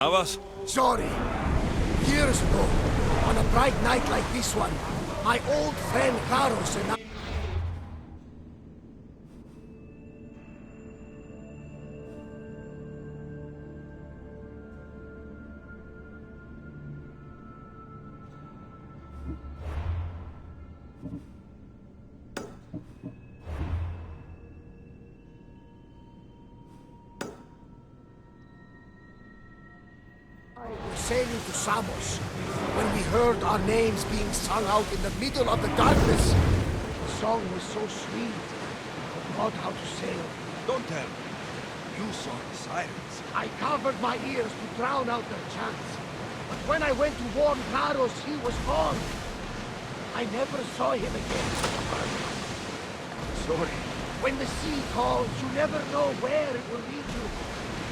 Avas? Sorry. Years ago, on a bright night like this one, my old friend Karos and I... were sailing to Samos when we heard our names being sung out in the middle of the darkness. The song was so sweet, I forgot how to sail. Don't tell me. You saw the sirens. I covered my ears to drown out their chants. But when I went to warn Karos, he was gone. I never saw him again. Sorry. When the sea calls, you never know where it will lead you.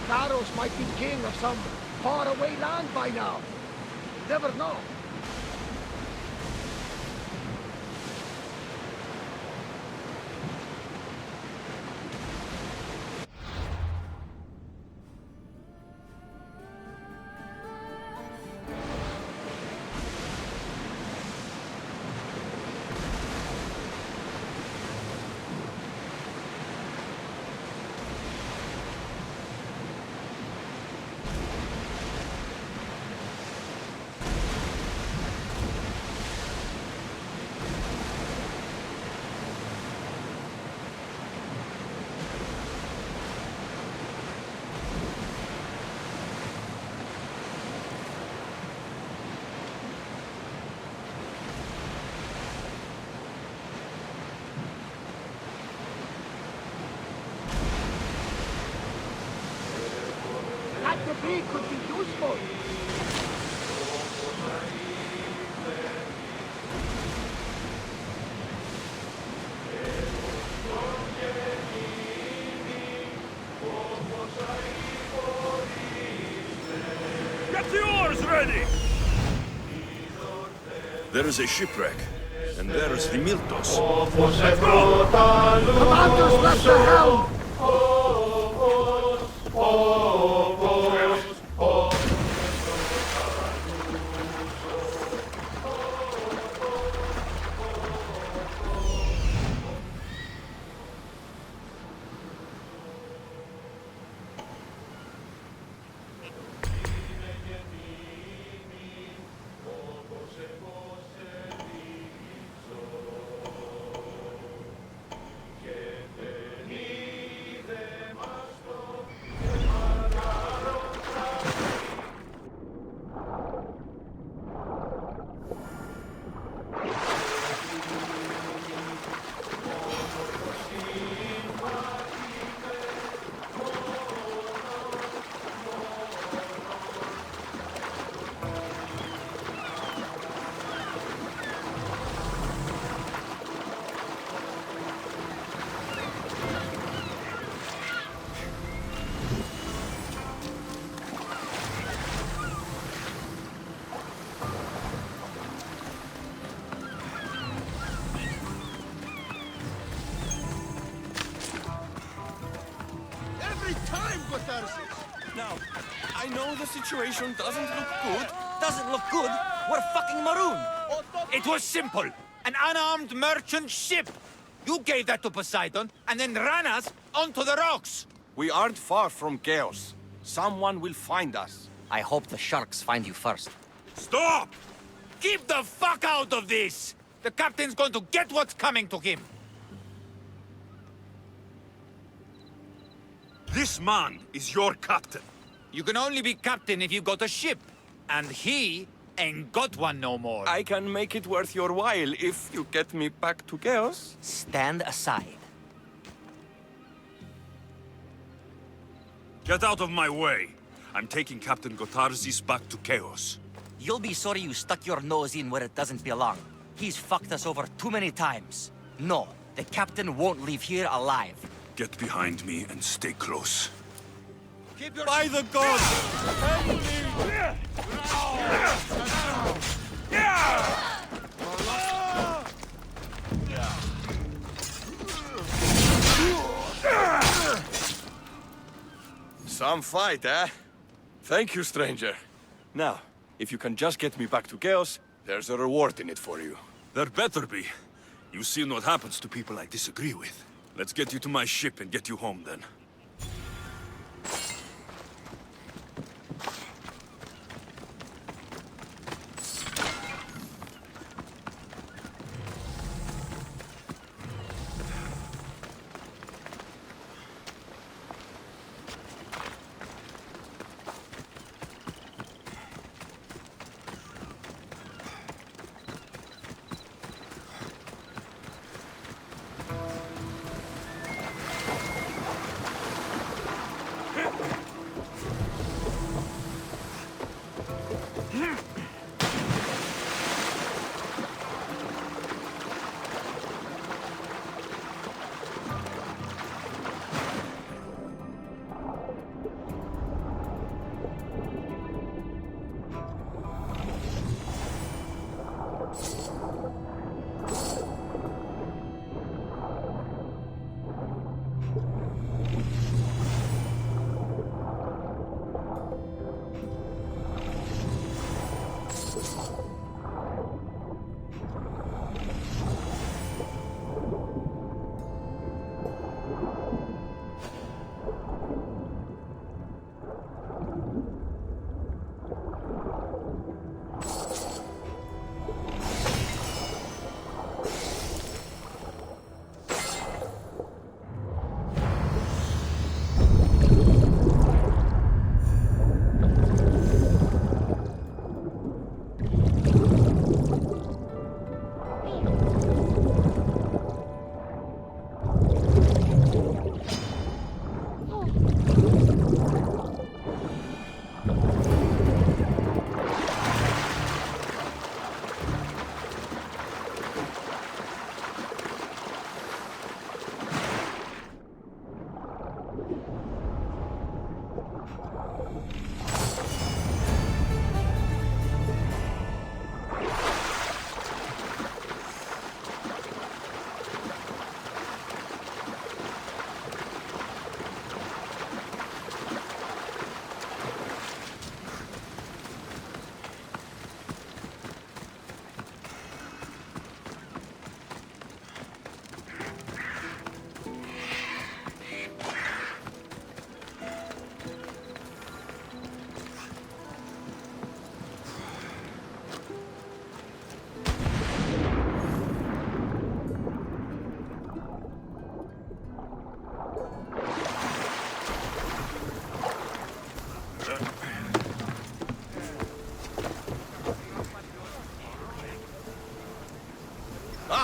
Karos might be king of some faraway land by now. Never know. That debris could be useful. Get the oars ready! There is a shipwreck, and there is the Miltos. Let's go! Commander's left the helm! Now, I know the situation doesn't look good. Doesn't look good? We're fucking marooned. It was simple. An unarmed merchant ship. You gave that to Poseidon, and then ran us onto the rocks. We aren't far from chaos. Someone will find us. I hope the sharks find you first. Stop! Keep the fuck out of this! The captain's going to get what's coming to him. This man is your captain. You can only be captain if you got a ship. And he ain't got one no more. I can make it worth your while if you get me back to chaos. Stand aside. Get out of my way. I'm taking Captain Gotarzis back to chaos. You'll be sorry you stuck your nose in where it doesn't belong. He's fucked us over too many times. No, the captain won't leave here alive. Get behind me and stay close. Keep your... By the gods! Help me! Some fight, eh? Thank you, stranger. Now, if you can just get me back to Chaos, there's a reward in it for you. There better be. You've seen what happens to people I disagree with. Let's get you to my ship and get you home, then.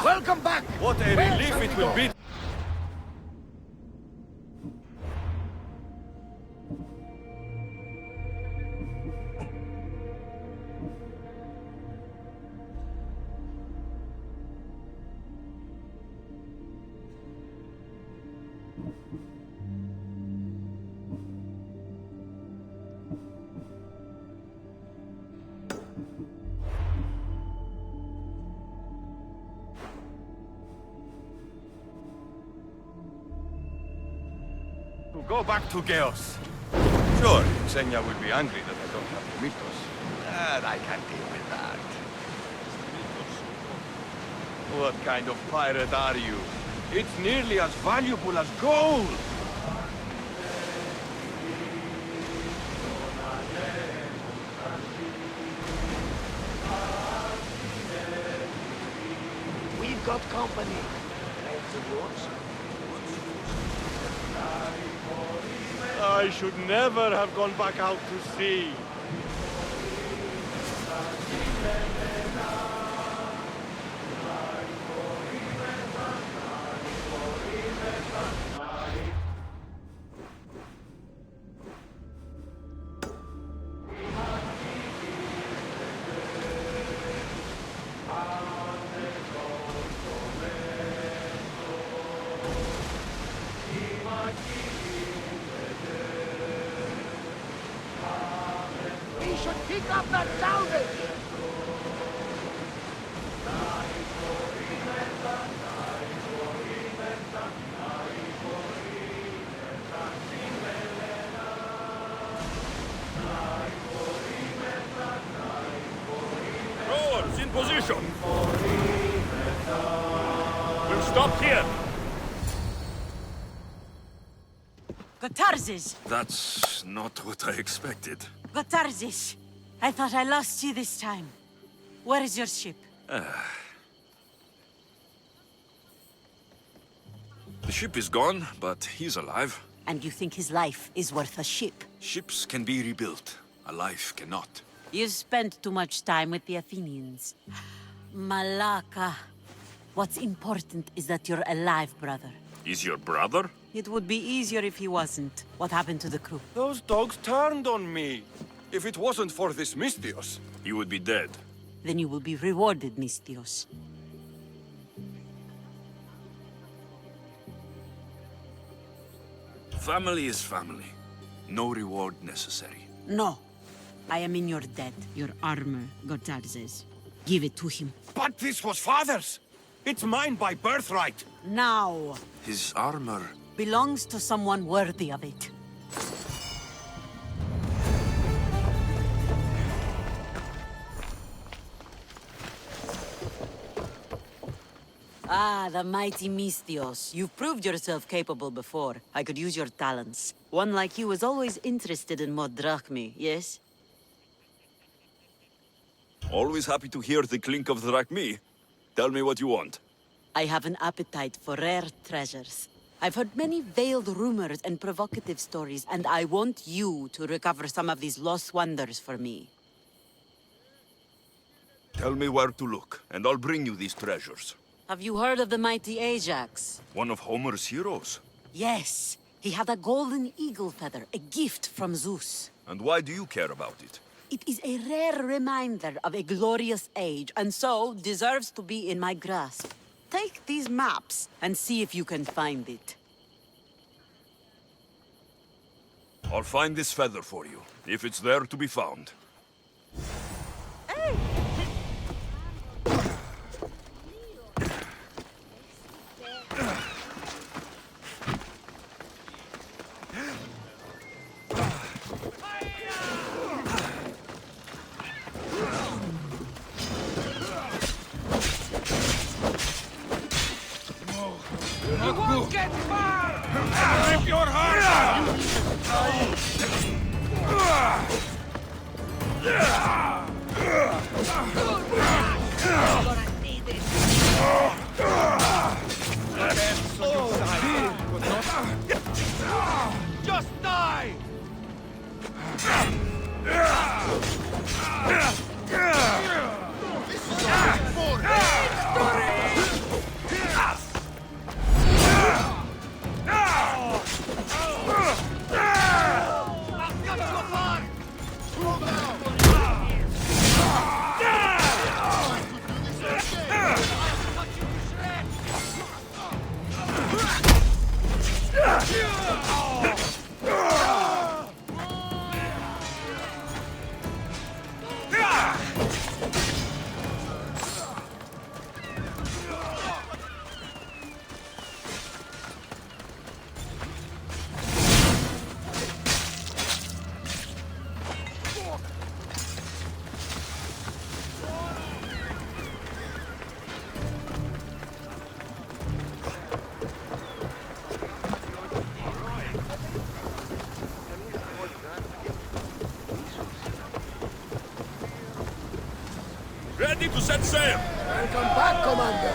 Welcome back! What a relief it will be! To go back to Chaos. Sure, Xenia will be angry that I don't have the mythos. But I can deal with that. What kind of pirate are you? It's nearly as valuable as gold! We've got company. Friends of yours? I should never have gone back out to sea. We should pick up that salvage! position. We'll stop here. Gotarzes! That's not what I expected. Gotarzes! I thought I lost you this time. Where is your ship? The ship is gone, but he's alive. And you think his life is worth a ship? Ships can be rebuilt. A life cannot. You've spent too much time with the Athenians. Malaka. What's important is that you're alive, brother. Is your brother? It would be easier if he wasn't. What happened to the crew? Those dogs turned on me. If it wasn't for this Mystios. He would be dead. Then you will be rewarded, Mystios. Family is family. No reward necessary. No. I am in your debt. Your armor, Gotarzes. Give it to him. But this was father's. It's mine by birthright. Now. His armor... Belongs to someone worthy of it. Ah, the mighty Mystios. You've proved yourself capable before. I could use your talents. One like you is always interested in more drachmi, yes? Always happy to hear the clink of the drachmi. Tell me what you want. I have an appetite for rare treasures. I've heard many veiled rumors and provocative stories, and I want you to recover some of these lost wonders for me. Tell me where to look, and I'll bring you these treasures. Have you heard of the mighty Ajax? One of Homer's heroes. Yes. He had a golden eagle feather, a gift from Zeus. And why do you care about it? It is a rare reminder of a glorious age, and so deserves to be in my grasp. Take these maps and see if you can find it. I'll find this feather for you, if it's there to be found. You won't get far! Rip your heart out! Just die! Ready to set sail! Welcome back, Commander.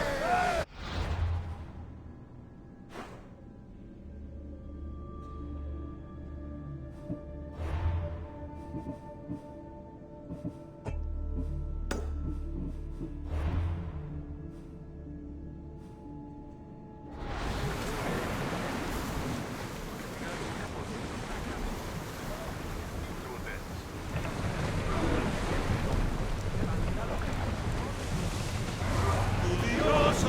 Dios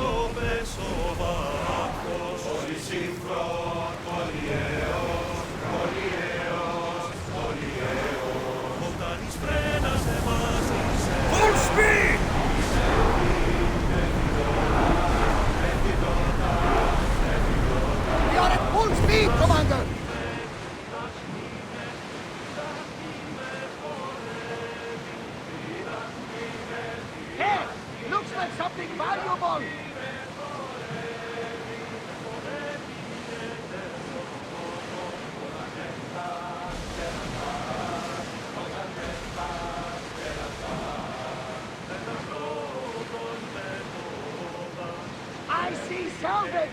all! I see salvage!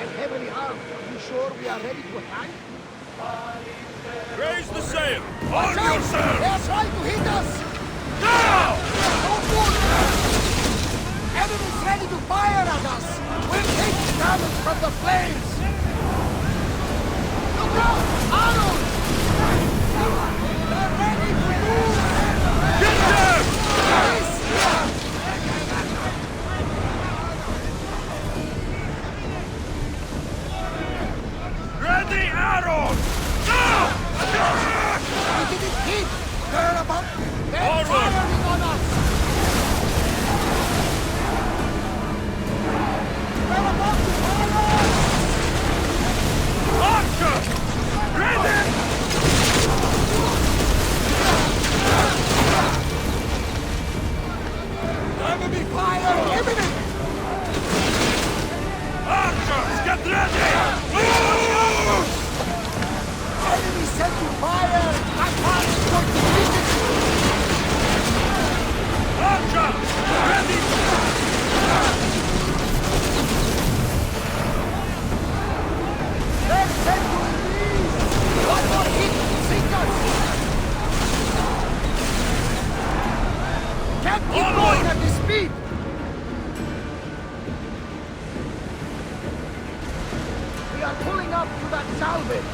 And heavily armed, are you sure we are ready to attack? Raise the sail! Watch On out! yourself! They are trying to hit us! Now! Don't move! Enemies ready to fire at us! We'll take damage from the flames! Look out! Arnold! They're ready to move! Get them! Yes! Ready arrows! Now! We didn't hit! They're about... They're Forward! firing on us! They're about to fire us! Archer! Ready! Enemy fire imminent! Archers, get ready! Move! Enemy set to fire! Attack for defeated! Archer! Ready! They're set to release! One more hit! Sink us! Can't keep going at this speed! We are pulling up to that salvage!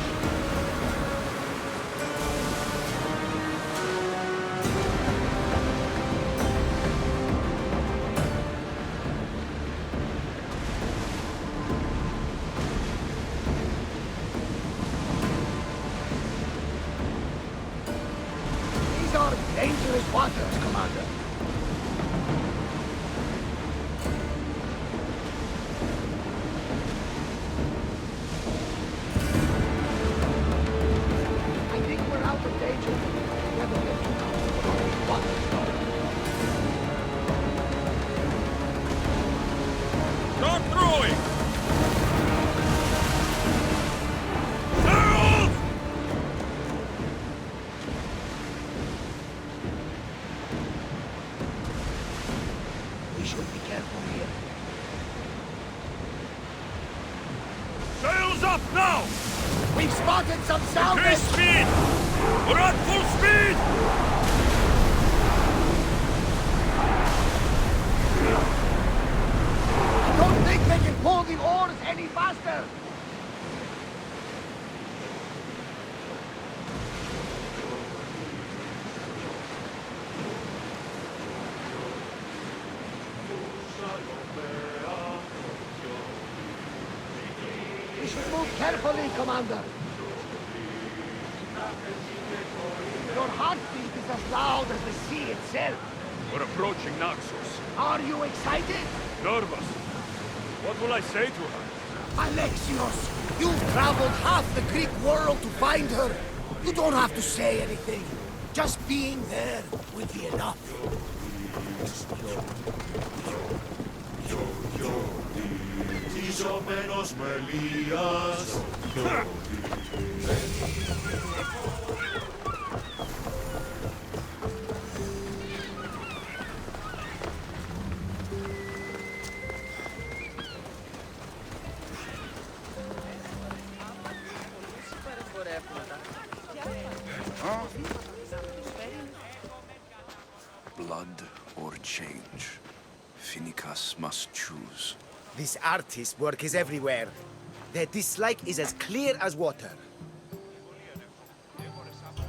These are dangerous waters, Commander. I think we're out of danger. Never get too comfortable with water. Start throwing! Sails! We should be careful here. Sails up now! We've spotted some Increase salvage! speed! We're at full speed! I don't think they can pull the oars any faster! We should move carefully, Commander. Your heartbeat is as loud as the sea itself. We're approaching Naxos. Are you excited? Nervous. What will I say to her? Alexios, you've traveled half the Greek world to find her. You don't have to say anything. Just being there will be enough. Ζωμένος μελίας. Blood or change? Finicus must choose. This artist's work is everywhere. Their dislike is as clear as water.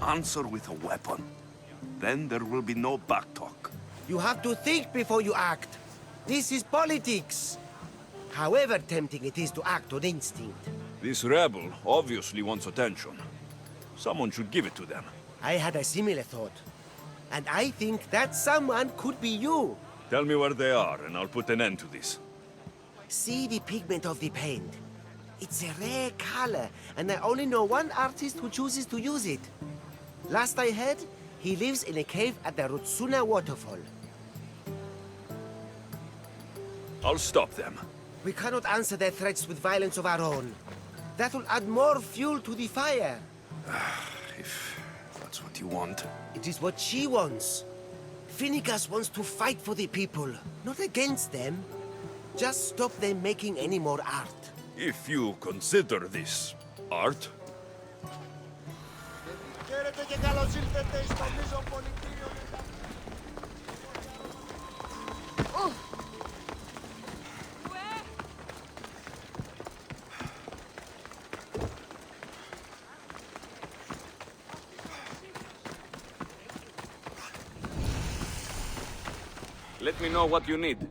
Answer with a weapon. Then there will be no backtalk. You have to think before you act. This is politics. However tempting it is to act on instinct. This rebel obviously wants attention. Someone should give it to them. I had a similar thought. And I think that someone could be you. Tell me where they are, and I'll put an end to this. See the pigment of the paint. It's a rare color, and I only know one artist who chooses to use it. Last I heard, he lives in a cave at the Rutsuna waterfall. I'll stop them. We cannot answer their threats with violence of our own. That will add more fuel to the fire. If that's what you want. It is what she wants. Finnegas wants to fight for the people, not against them. Just stop them making any more art. If you consider this art, Χαίρετε και καλώς ήλθετε στο μείζον πολιτήριο. let me know what you need.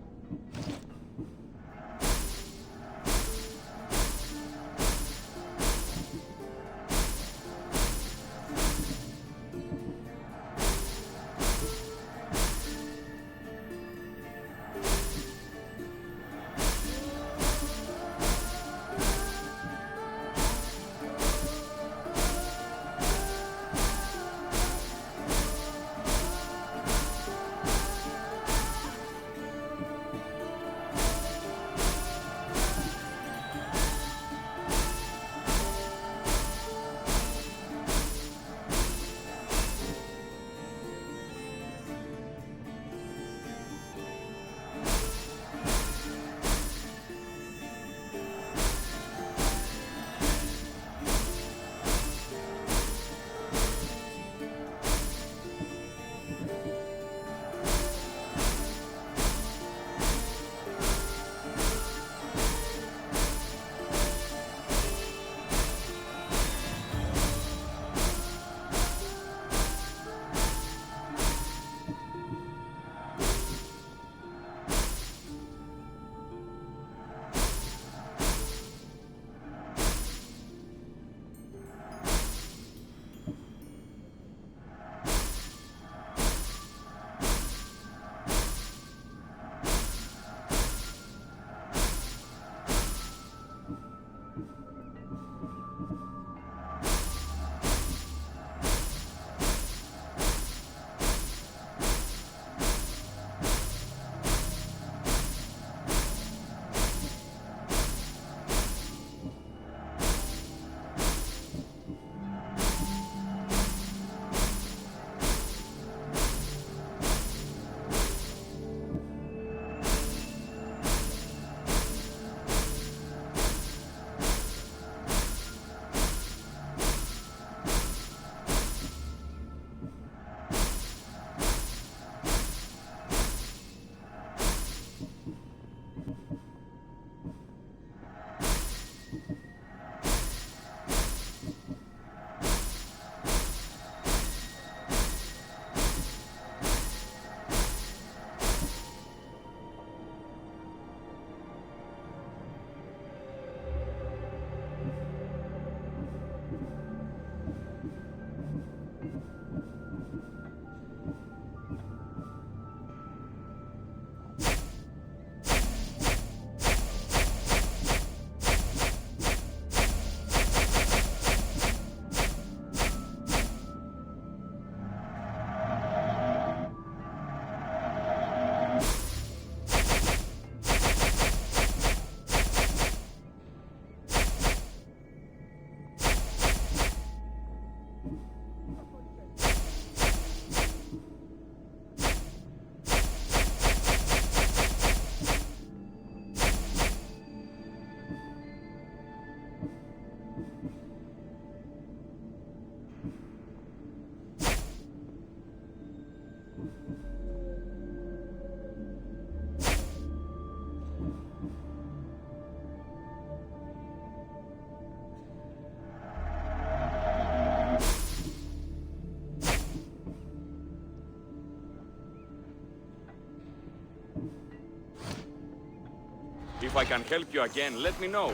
I can help you again, let me know.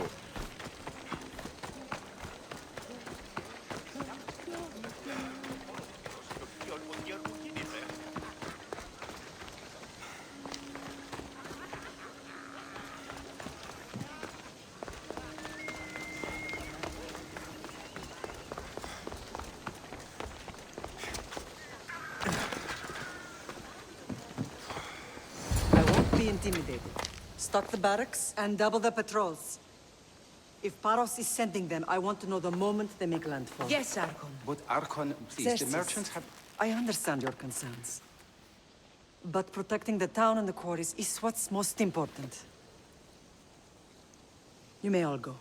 I won't be intimidated. Stock the barracks and double the patrols. If Paros is sending them, I want to know the moment they make landfall. Yes, Archon. But Archon, please, Xerxes, the merchants have... I understand your concerns. But protecting the town and the quarries is what's most important. You may all go.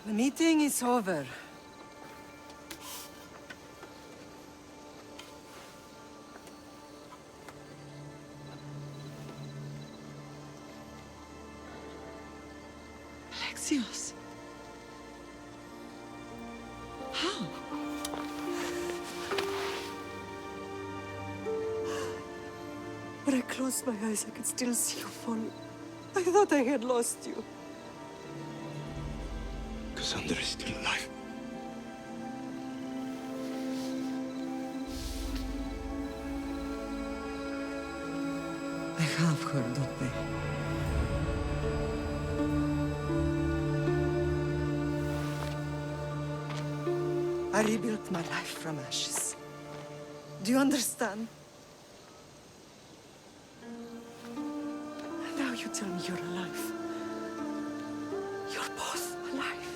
The meeting is over. Alexios. How? When I closed my eyes, I could still see you fall. I thought I had lost you. Cassandra is still alive. I have her, don't they? I rebuilt my life from ashes. Do you understand? And now you tell me you're alive. You're both alive.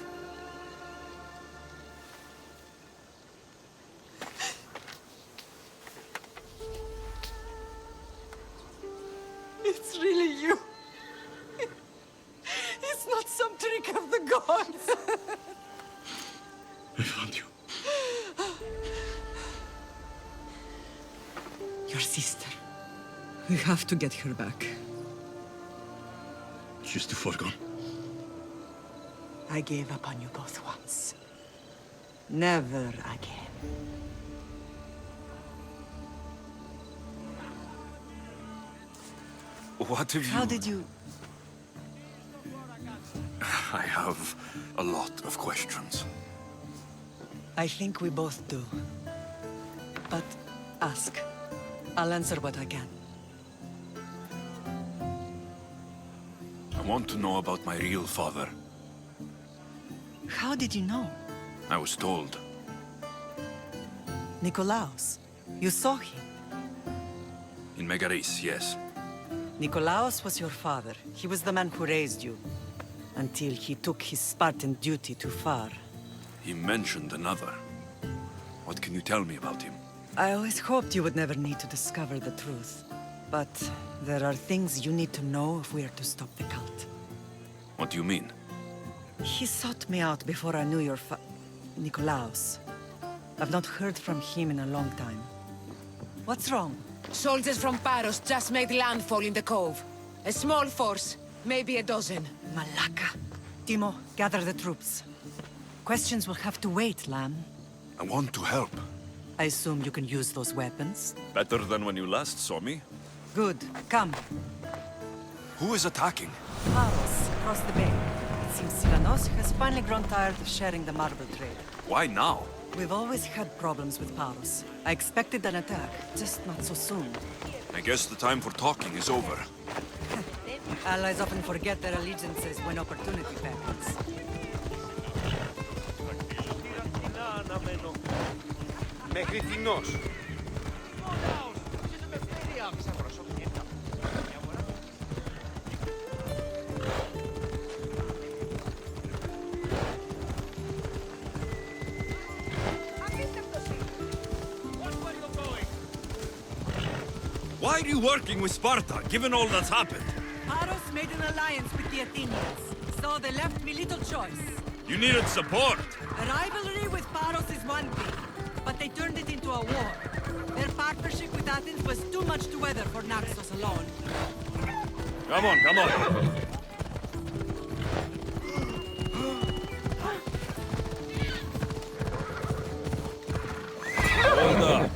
It's really you. It's not some trick of the gods. I found you. Your sister. We have to get her back. She's too far gone. I gave up on you both once. Never again. What have you... How did you... I have a lot of questions. I think we both do. But ask. I'll answer what I can. I want to know about my real father. How did you know? I was told. Nikolaos. You saw him. In Megaris, yes. Nikolaos was your father. He was the man who raised you. Until he took his Spartan duty too far. He mentioned another. What can you tell me about him? I always hoped you would never need to discover the truth. But there are things you need to know if we are to stop the cult. What do you mean? He sought me out before I knew your Nikolaos. I've not heard from him in a long time. What's wrong? Soldiers from Paros just made landfall in the cove. A small force, maybe a dozen. Malaka. Timo, gather the troops. Questions will have to wait, Lamb. I want to help. I assume you can use those weapons? Better than when you last saw me. Good. Come. Who is attacking? Paros, across the bay. It seems Silanos has finally grown tired of sharing the marble trade. Why now? We've always had problems with Paros. I expected an attack, just not so soon. I guess the time for talking is over. Allies often forget their allegiances when opportunity beckons. Μέχρι τινός. Why are you working with Sparta, given all that's happened? Paros made an alliance with the Athenians, so they left me little choice. You needed support. A rivalry with Paros is one thing, but they turned it into a war. Their partnership with Athens was too much to weather for Naxos alone. Come on, come on. Hold up.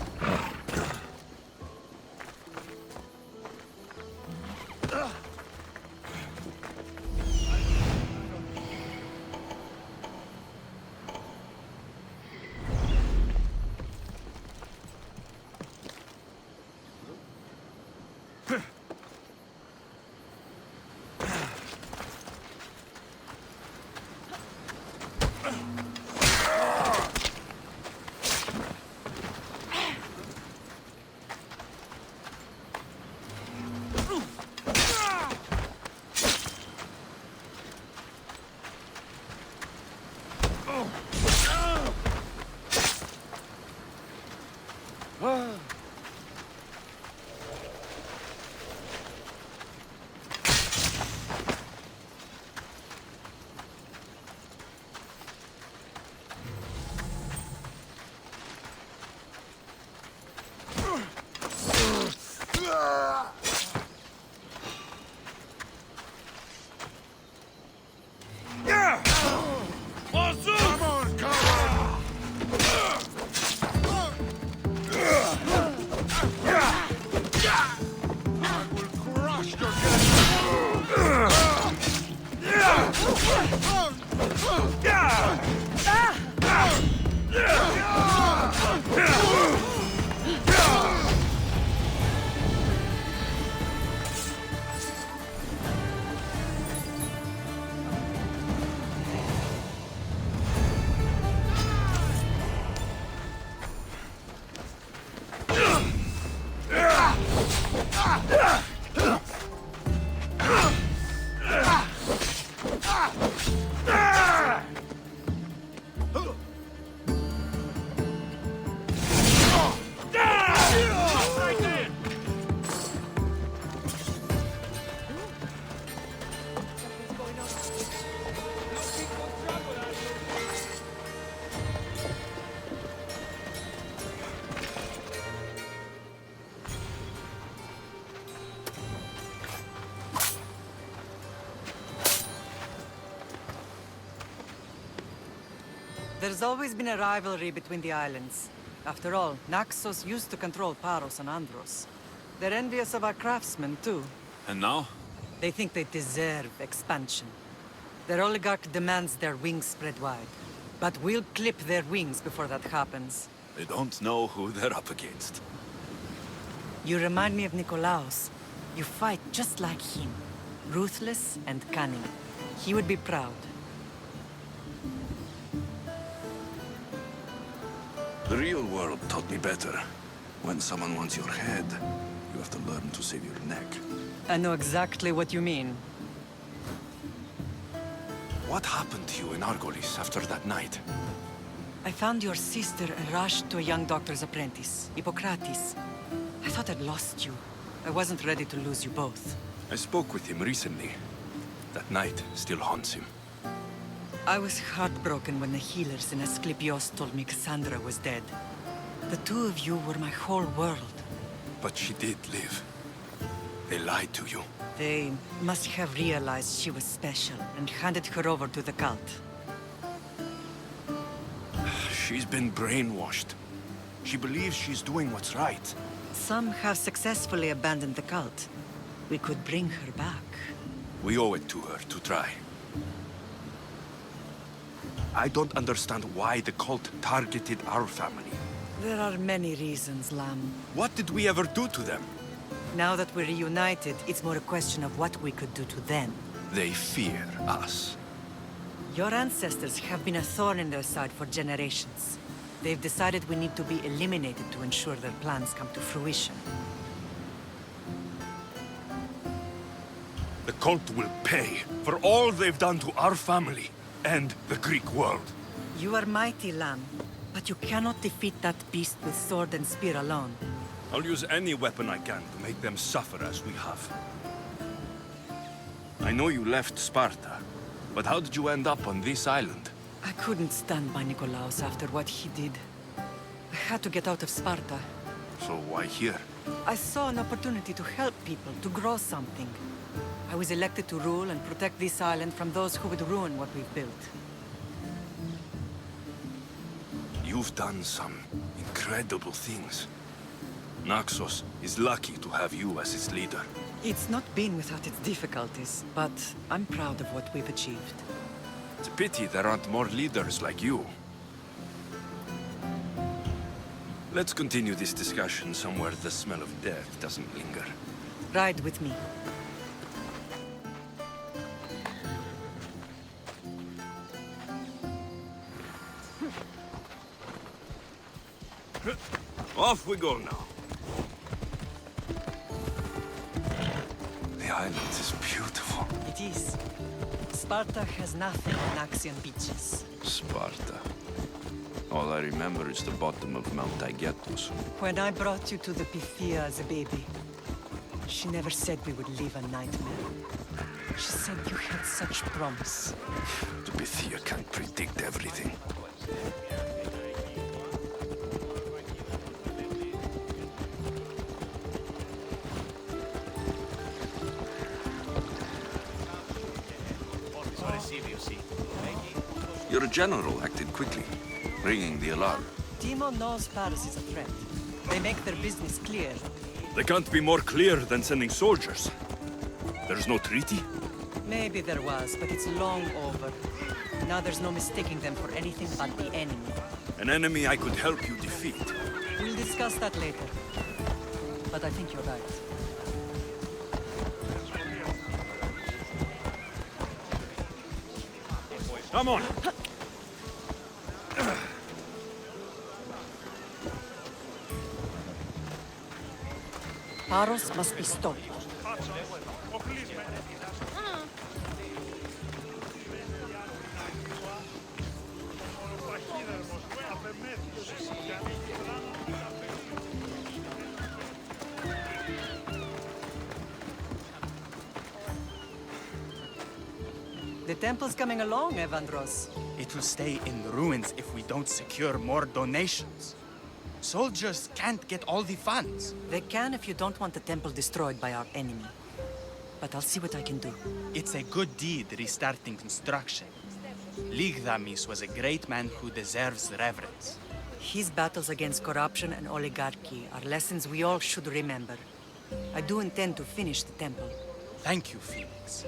There's always been a rivalry between the islands. After all, Naxos used to control Paros and Andros. They're envious of our craftsmen, too. And now? They think they deserve expansion. Their oligarch demands their wings spread wide. But we'll clip their wings before that happens. They don't know who they're up against. You remind me of Nikolaos. You fight just like him. Ruthless and cunning. He would be proud. The real world taught me better. When someone wants your head, you have to learn to save your neck. I know exactly what you mean. What happened to you in Argolis after that night? I found your sister and rushed to a young doctor's apprentice, Hippocrates. I thought I'd lost you. I wasn't ready to lose you both. I spoke with him recently. That night still haunts him. I was heartbroken when the healers in Asclepios told me Cassandra was dead. The two of you were my whole world. But she did live. They lied to you. They must have realized she was special and handed her over to the cult. She's been brainwashed. She believes she's doing what's right. Some have successfully abandoned the cult. We could bring her back. We owe it to her to try. I don't understand why the cult targeted our family. There are many reasons, Lam. What did we ever do to them? Now that we're reunited, it's more a question of what we could do to them. They fear us. Your ancestors have been a thorn in their side for generations. They've decided we need to be eliminated to ensure their plans come to fruition. The cult will pay for all they've done to our family and the Greek world. You are mighty, Lam, but you cannot defeat that beast with sword and spear alone. I'll use any weapon I can to make them suffer as we have. I know you left Sparta, but how did you end up on this island? I couldn't stand by Nikolaos after what he did. I had to get out of Sparta. So why here? I saw an opportunity to help people, to grow something. I was elected to rule and protect this island from those who would ruin what we've built. You've done some incredible things. Naxos is lucky to have you as its leader. It's not been without its difficulties, but I'm proud of what we've achieved. It's a pity there aren't more leaders like you. Let's continue this discussion somewhere the smell of death doesn't linger. Ride with me. Off we go now. The island is beautiful. It is. Sparta has nothing on Naxian beaches. Sparta. All I remember is the bottom of Mount Aigietos. When I brought you to the Pythia as a baby, she never said we would live a nightmare. She said you had such promise. The Pythia can't predict everything. Your general acted quickly, ringing the alarm. Timo knows Paris is a threat. They make their business clear. They can't be more clear than sending soldiers. There's no treaty? Maybe there was, but it's long over. Now there's no mistaking them for anything but the enemy. An enemy I could help you defeat. We'll discuss that later. But I think you're right. Come on! Paros must be stopped. The temple's coming along, Evandros. It will stay in ruins if we don't secure more donations. Soldiers can't get all the funds. They can if you don't want the temple destroyed by our enemy. But I'll see what I can do. It's a good deed restarting construction. Ligdamis was a great man who deserves reverence. His battles against corruption and oligarchy are lessons we all should remember. I do intend to finish the temple. Thank you, Felix.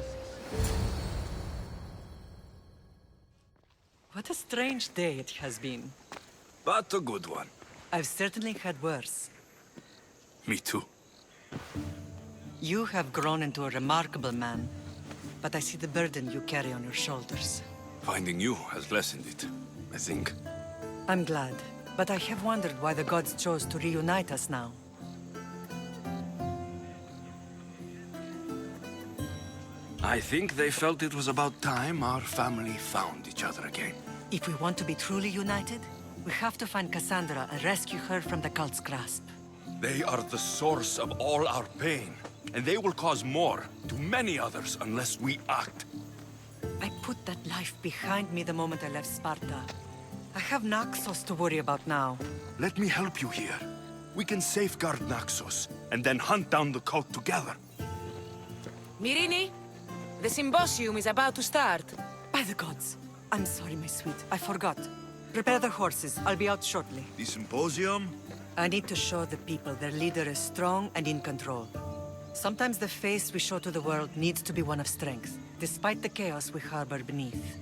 What a strange day it has been. But a good one. I've certainly had worse. Me too. You have grown into a remarkable man, but I see the burden you carry on your shoulders. Finding you has lessened it, I think. I'm glad, but I have wondered why the gods chose to reunite us now. I think they felt it was about time our family found each other again. If we want to be truly united, we have to find Cassandra and rescue her from the cult's grasp. They are the source of all our pain, and they will cause more to many others unless we act. I put that life behind me the moment I left Sparta. I have Naxos to worry about now. Let me help you here. We can safeguard Naxos, and then hunt down the cult together. Mirini, the symposium is about to start. By the gods. I'm sorry, my sweet. I forgot. Prepare the horses. I'll be out shortly. The symposium? I need to show the people their leader is strong and in control. Sometimes the face we show to the world needs to be one of strength, despite the chaos we harbor beneath.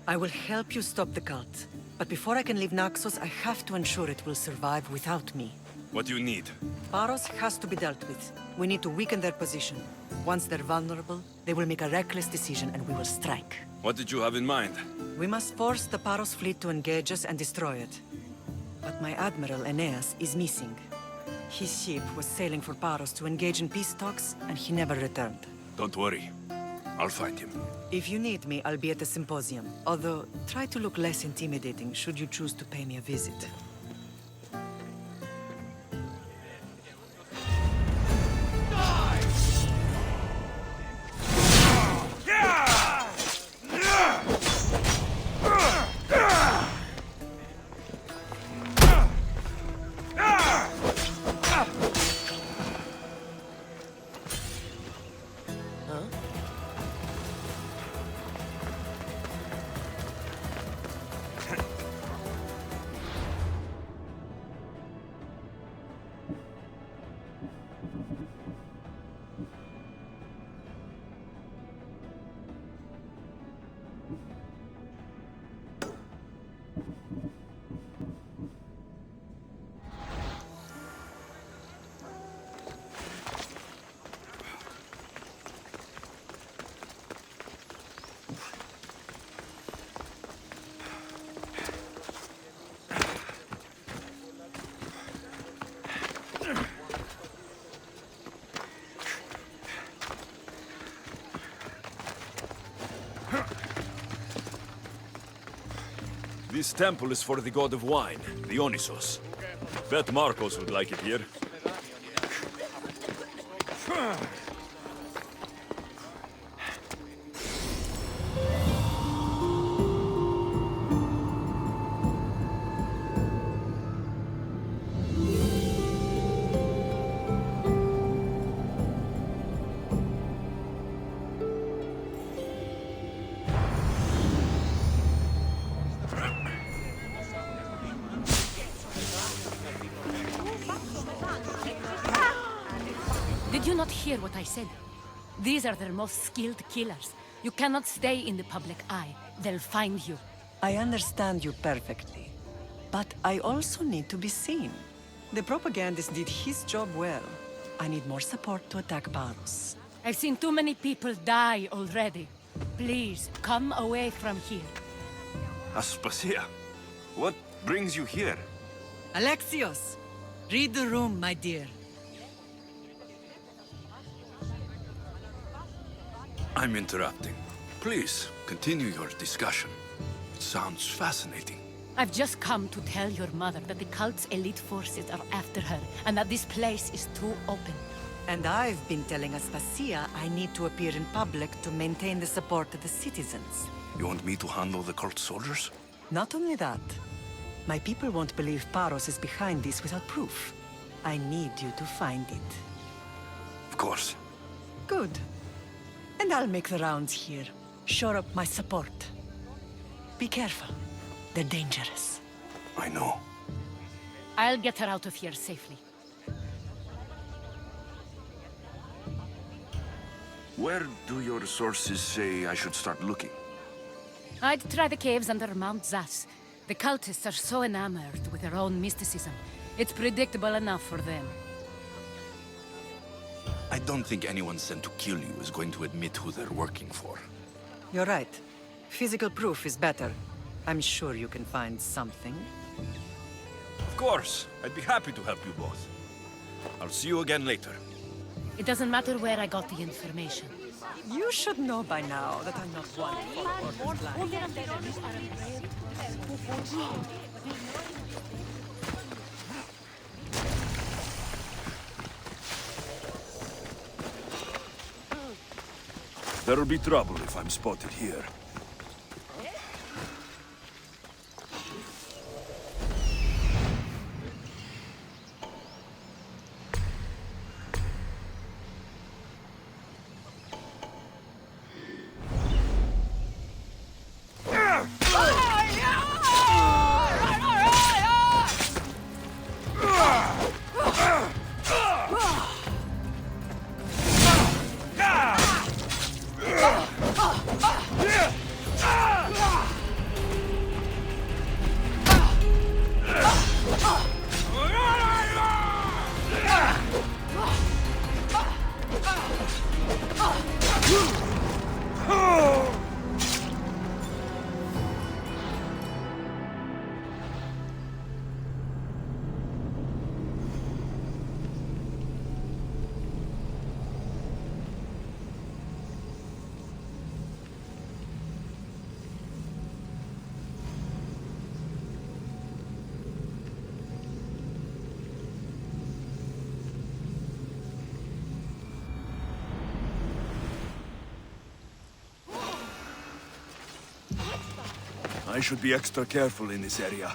I will help you stop the cult, but before I can leave Naxos, I have to ensure it will survive without me. What do you need? Paros has to be dealt with. We need to weaken their position. Once they're vulnerable, they will make a reckless decision and we will strike. What did you have in mind? We must force the Paros fleet to engage us and destroy it. But my admiral, Aeneas, is missing. His ship was sailing for Paros to engage in peace talks, and he never returned. Don't worry. I'll find him. If you need me, I'll be at the symposium. Although, try to look less intimidating should you choose to pay me a visit. This temple is for the god of wine, the Onysos. Bet Marcos would like it here. Did you not hear what I said? These are their most skilled killers. You cannot stay in the public eye. They'll find you. I understand you perfectly. But I also need to be seen. The propagandist did his job well. I need more support to attack Paros. I've seen too many people die already. Please, come away from here. Aspasia, what brings you here? Alexios! Read the room, my dear. I'm interrupting. Please, continue your discussion. It sounds fascinating. I've just come to tell your mother that the cult's elite forces are after her, and that this place is too open. And I've been telling Aspasia I need to appear in public to maintain the support of the citizens. You want me to handle the cult soldiers? Not only that, my people won't believe Paros is behind this without proof. I need you to find it. Of course. Good. And I'll make the rounds here. Shore up my support. Be careful. They're dangerous. I know. I'll get her out of here safely. Where do your sources say I should start looking? I'd try the caves under Mount Zas. The cultists are so enamored with their own mysticism. It's predictable enough for them. I don't think anyone sent to kill you is going to admit who they're working for. You're right. Physical proof is better. I'm sure you can find something. Of course. I'd be happy to help you both. I'll see you again later. It doesn't matter where I got the information. You should know by now that I'm not one for orders blind. There'll be trouble if I'm spotted here. I should be extra careful in this area.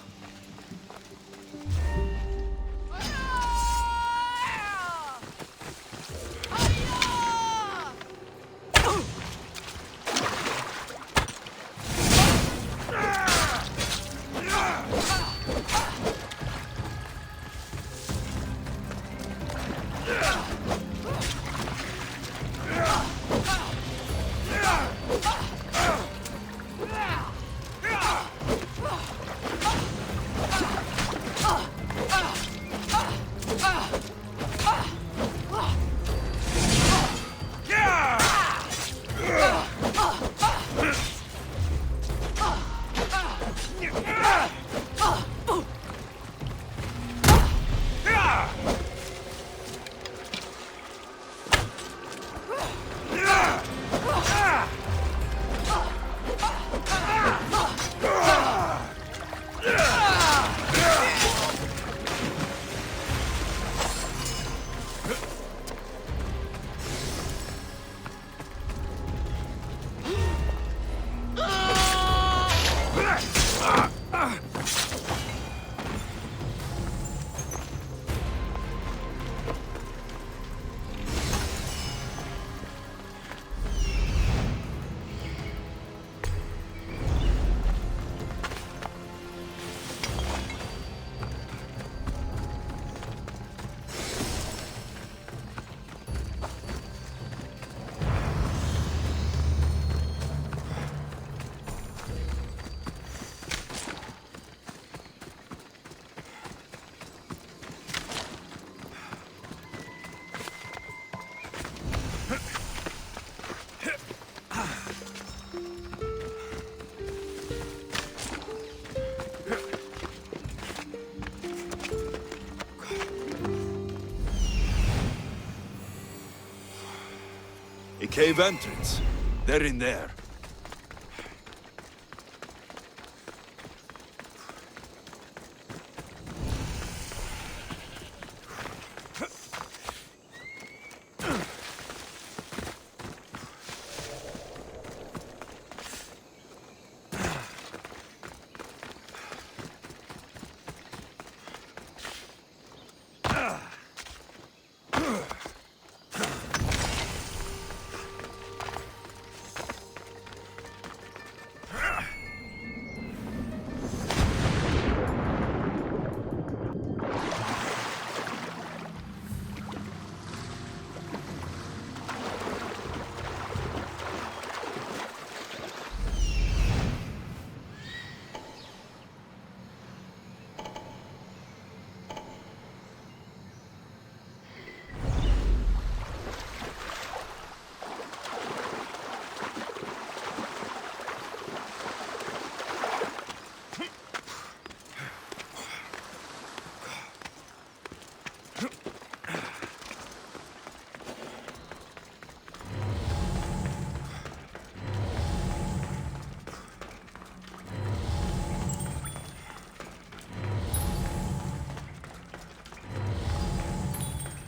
cave entrance. They're in there.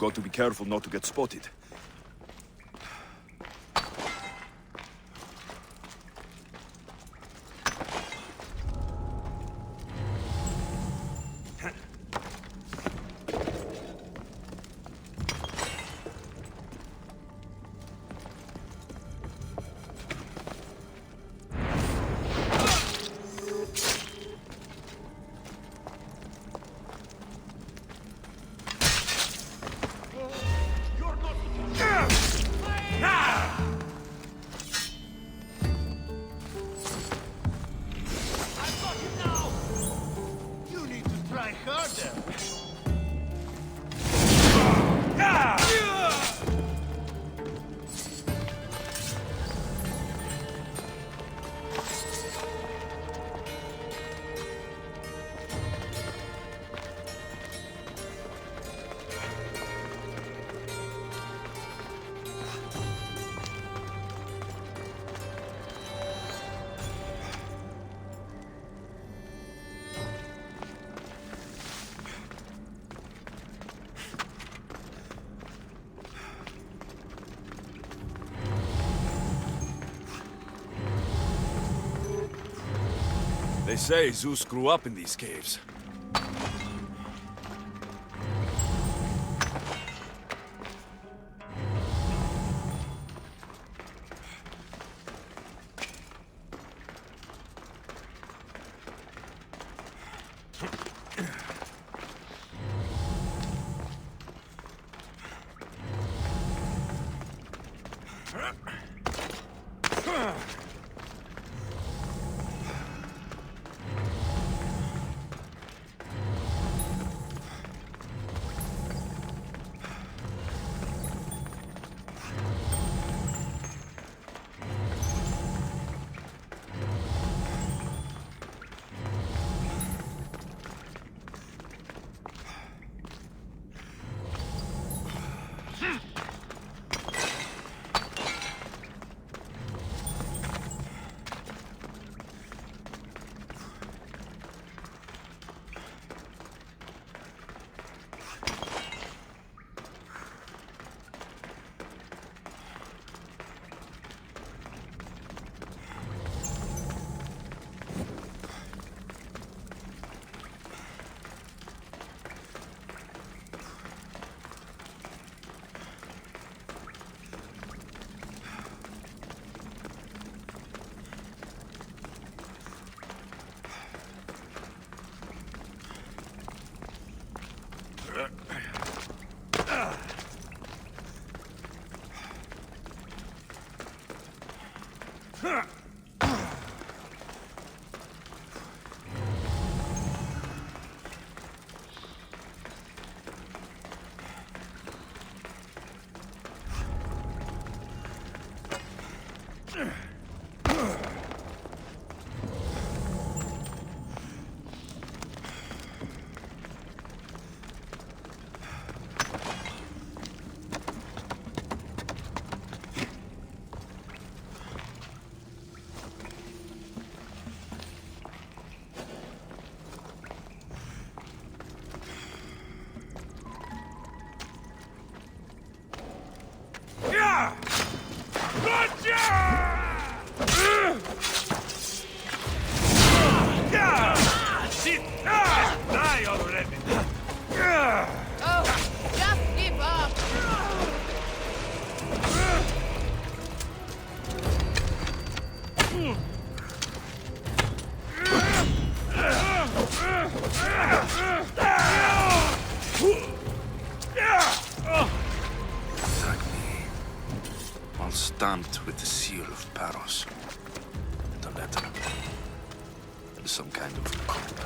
Got to be careful not to get spotted. They say Zeus grew up in these caves. stamped with the seal of Paros. And a letter. Some kind of code.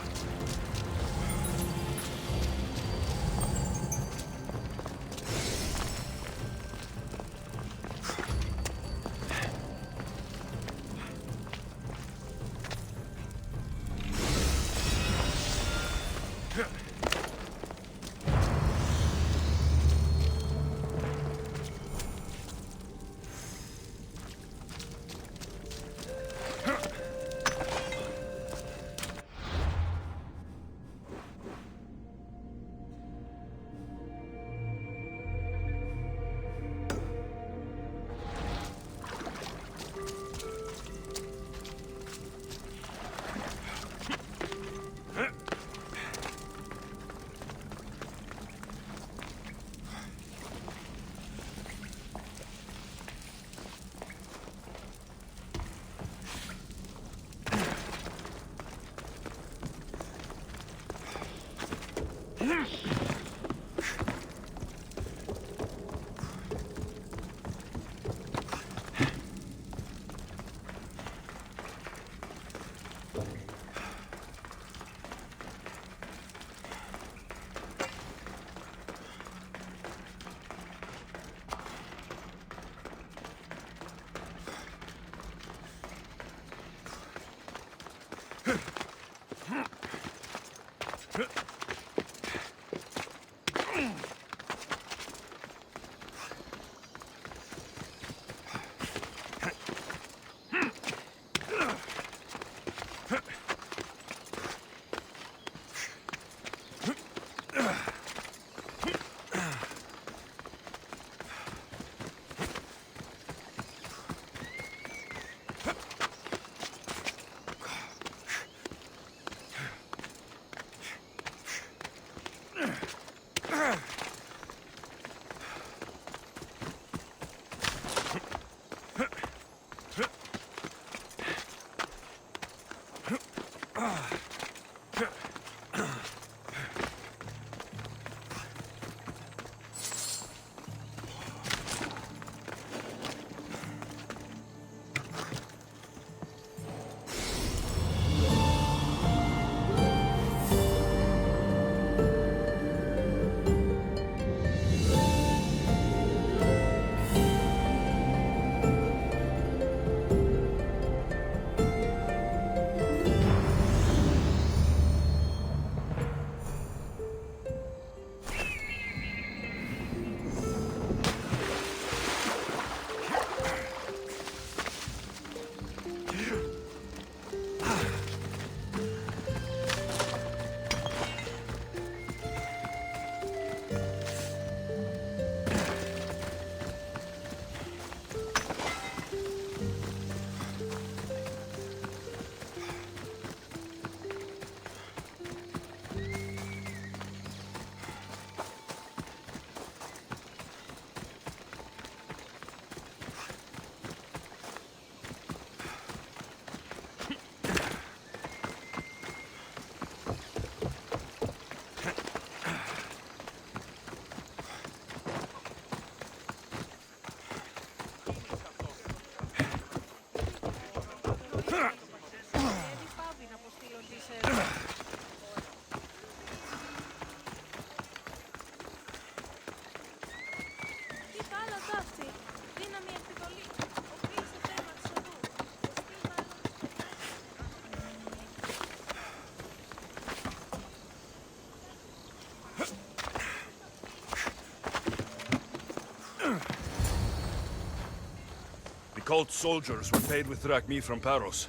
Cult soldiers were paid with drachmi from Paros.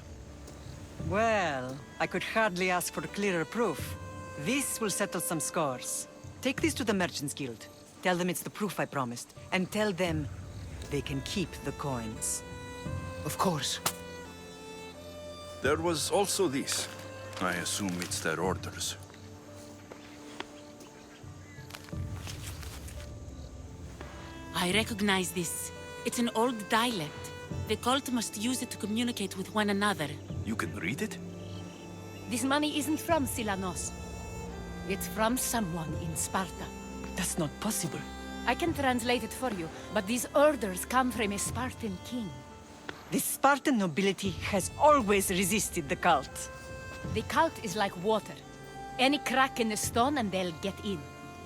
Well, I could hardly ask for clearer proof. This will settle some scores. Take this to the Merchants Guild. Tell them it's the proof I promised. And tell them they can keep the coins. Of course. There was also this. I assume it's their orders. I recognize this. It's an old dialect. The cult must use it to communicate with one another. You can read it? This money isn't from Silanos. It's from someone in Sparta. That's not possible. I can translate it for you, but these orders come from a Spartan king. The Spartan nobility has always resisted the cult. The cult is like water. Any crack in the stone and they'll get in.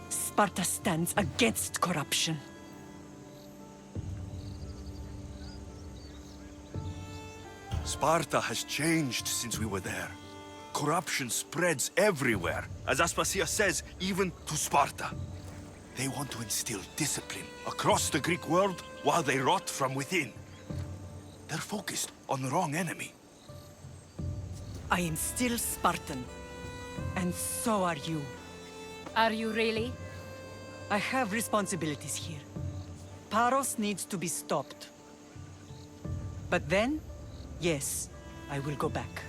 Sparta stands against corruption. Sparta has changed since we were there. Corruption spreads everywhere. As Aspasia says, even to Sparta. They want to instill discipline across the Greek world while they rot from within. They're focused on the wrong enemy. I am still Spartan. And so are you. Are you really? I have responsibilities here. Paros needs to be stopped. But then, yes, I will go back.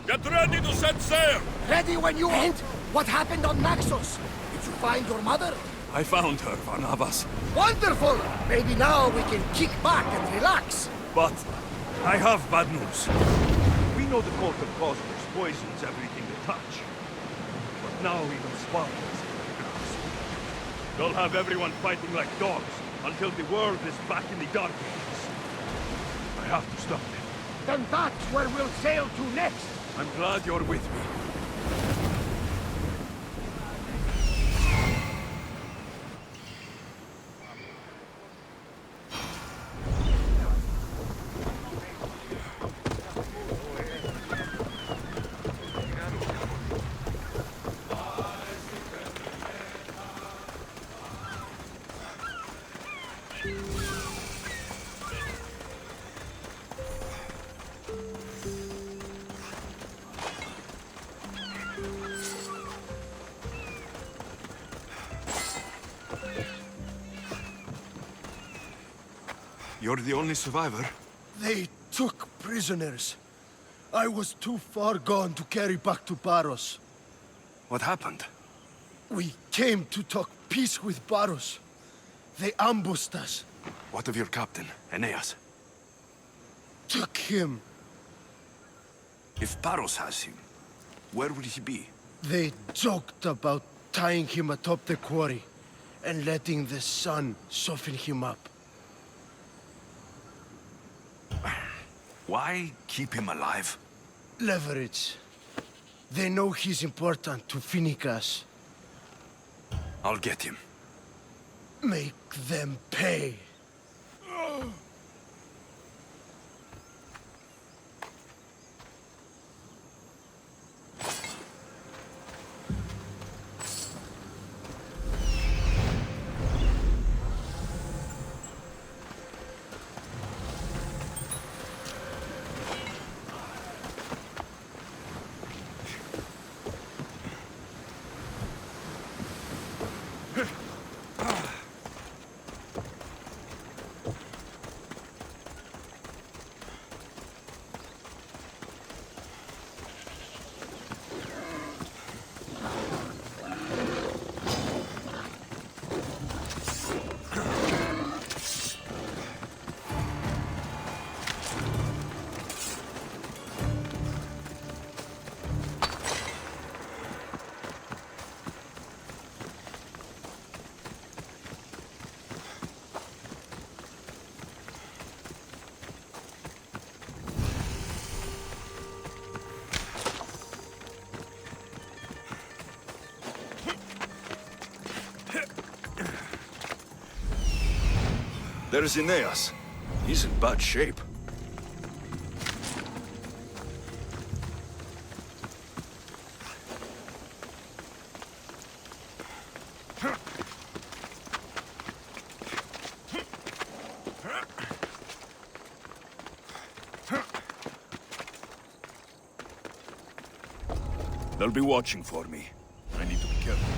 Get ready to set sail! Ready when you want. What happened on Naxos? Did you find your mother? I found her, Barnabas. Wonderful! Maybe now we can kick back and relax. But I have bad news. We know the cult of Cosmos poisons everything they touch. But now even Sparta is in the grasp. They'll have everyone fighting like dogs until the world is back in the Dark Ages. I have to stop them. Then that's where we'll sail to next. I'm glad you're with me. You're the only survivor? They took prisoners. I was too far gone to carry back to Paros. What happened? We came to talk peace with Paros. They ambushed us. What of your captain, Aeneas? Took him. If Paros has him, where will he be? They joked about tying him atop the quarry and letting the sun soften him up. Why keep him alive? Leverage. They know he's important to Finicas. I'll get him. Make them pay. There's Aeneas. He's in bad shape. They'll be watching for me. I need to be careful.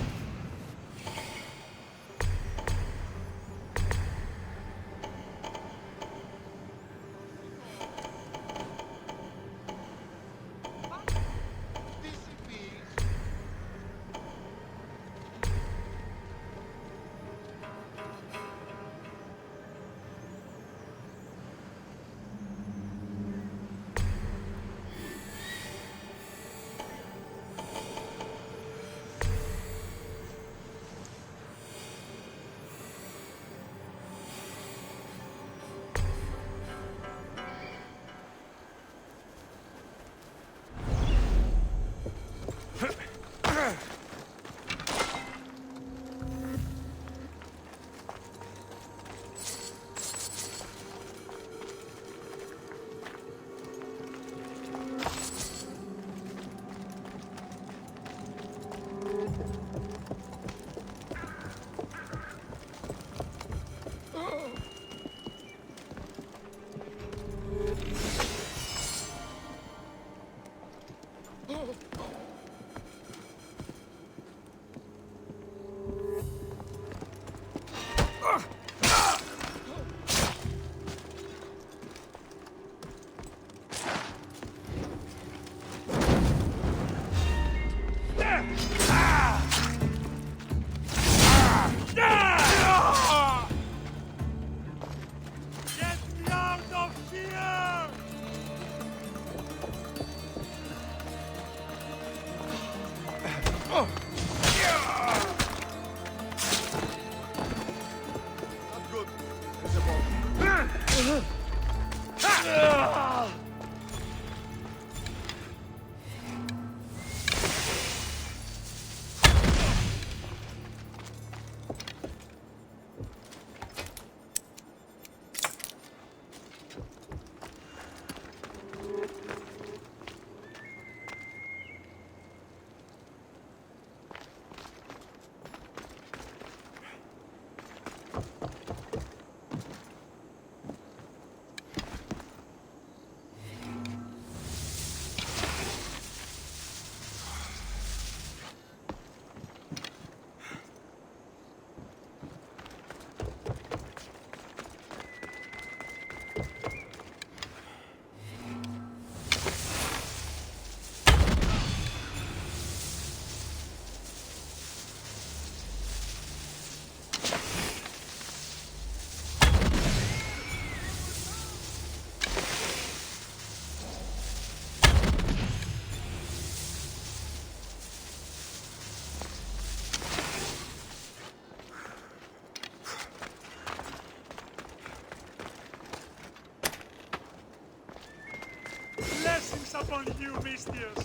Blessings upon you, Mistios.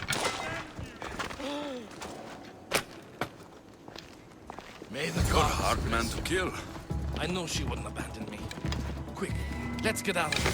Thank you. May the god hard man to kill. I know she wouldn't abandon me. Quick, let's get out of here.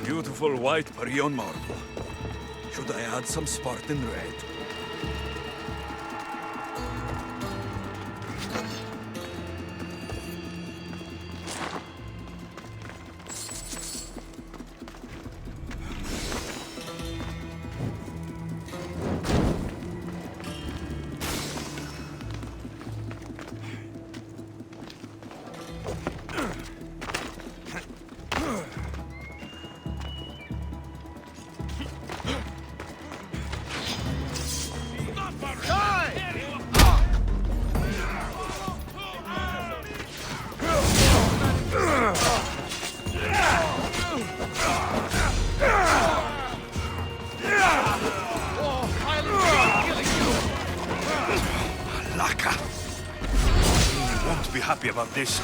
Beautiful white Parion marble. Should I add some Spartan red? Laka! You won't be happy about this.